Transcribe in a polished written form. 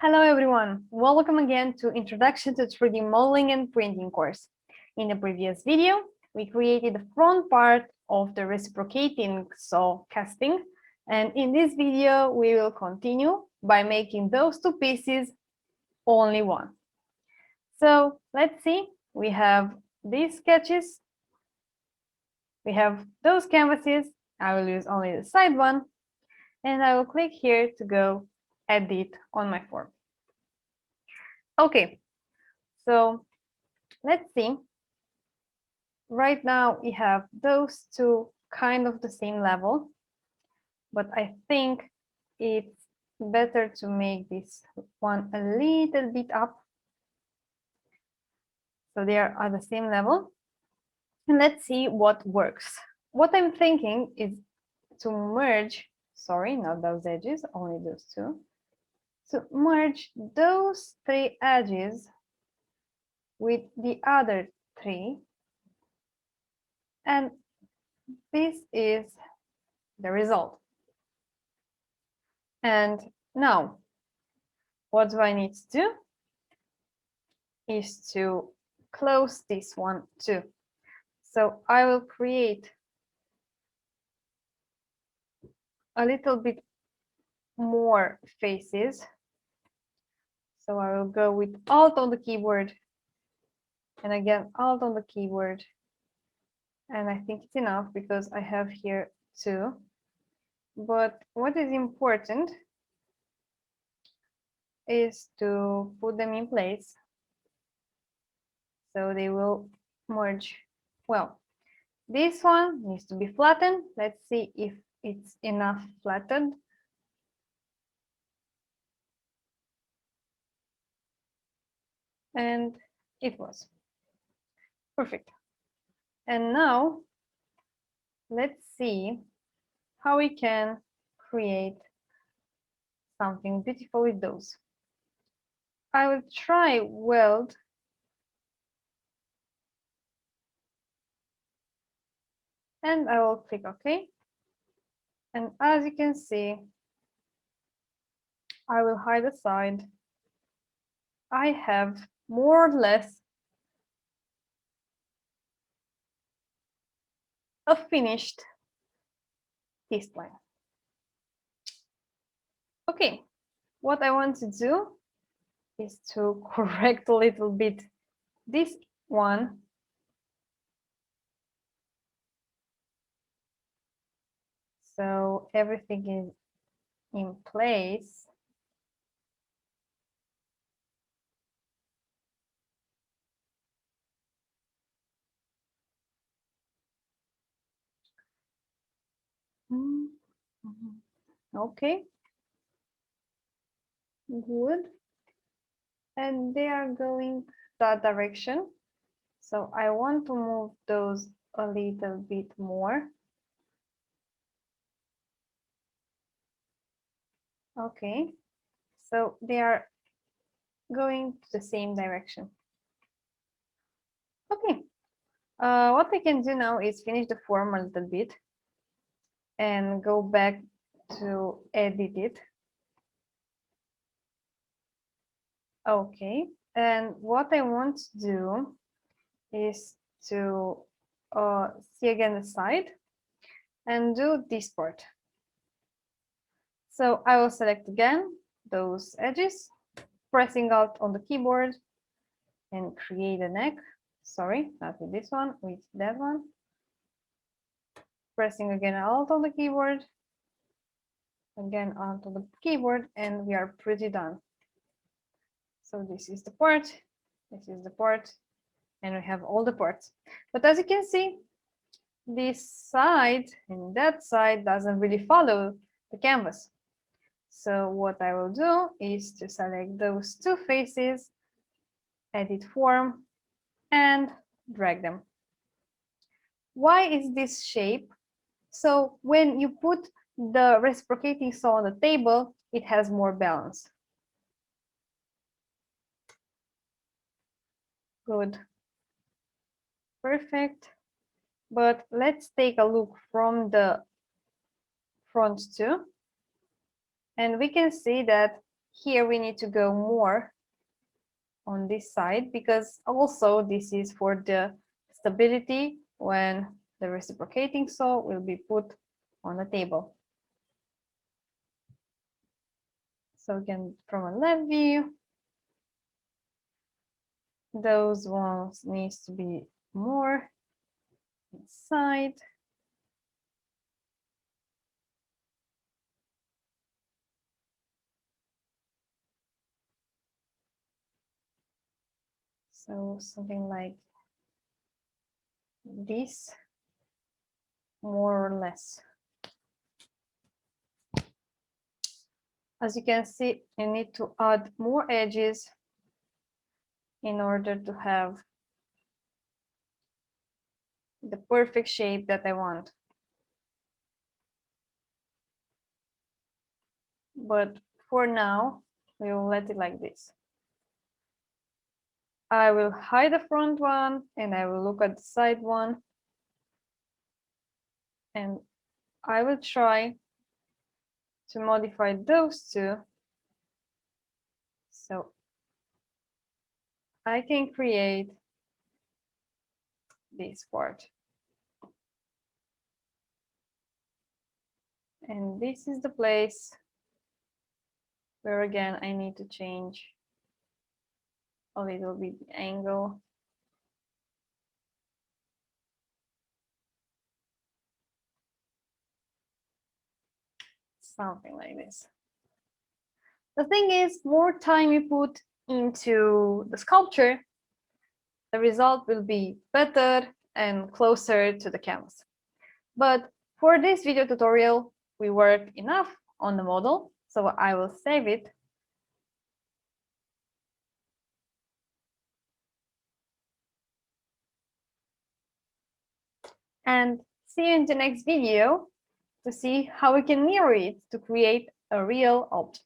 Hello everyone, welcome again to Introduction to 3D Modeling and Printing course. In the previous video, we created the front part of the reciprocating saw casting, and in this video we will continue by making those two pieces only one. So let's see, we have these sketches, we have those canvases. I will use only the side one, and I will click here to go edit on my form. Okay, so let's see. Right now we have those two kind of the same level, but I think it's better to make this one a little bit up. So they are at the same level. And let's see what works. What I'm thinking is to merge, sorry, not those edges, only those two. To merge those three edges with the other three. And this is the result. And now, what do I need to do? Is to close this one too. So I will create a little bit more faces. So I will go with Alt on the keyboard and again Alt on the keyboard. And I think it's enough because I have here two. But what is important is to put them in place so they will merge well. This one needs to be flattened. Let's see if it's enough flattened. And it was perfect. And now let's see how we can create something beautiful with those. I will try weld. And I will click OK. And as you can see, I will hide the side. I have more or less a finished display. Okay, what I want to do is to correct a little bit this one. So everything is in place. Okay, good. And they are going that direction. So I want to move those a little bit more. Okay, so they are going to the same direction. Okay, what we can do now is finish the form a little bit and go back to edit it. Okay, and what I want to do is to see again the side and do this part. So I will select again those edges, pressing Alt on the keyboard and create a neck. Sorry, not with this one, with that one. Pressing again Alt on the keyboard, again Alt on the keyboard, and we are pretty done. So this is the part, this is the part, and we have all the parts. But as you can see, this side and that side doesn't really follow the canvas. So what I will do is to select those two faces, edit form, and drag them. Why is this shape? So when you put the reciprocating saw on the table, it has more balance. Good. Perfect. But let's take a look from the front too. And we can see that here we need to go more on this side, because also this is for the stability when the reciprocating saw will be put on the table. So again, from a left view, those ones needs to be more inside. So something like this, more or less. As you can see, you need to add more edges in order to have the perfect shape that I want. But for now, we will let it like this. I will hide the front one and I will look at the side one. And I will try to modify those two so I can create this part. And this is the place where again I need to change a little bit the angle. Something like this. The thing is, more time you put into the sculpture, the result will be better and closer to the canvas. But for this video tutorial, we worked enough on the model, so I will save it. And see you in the next video to see how we can mirror it to create a real object.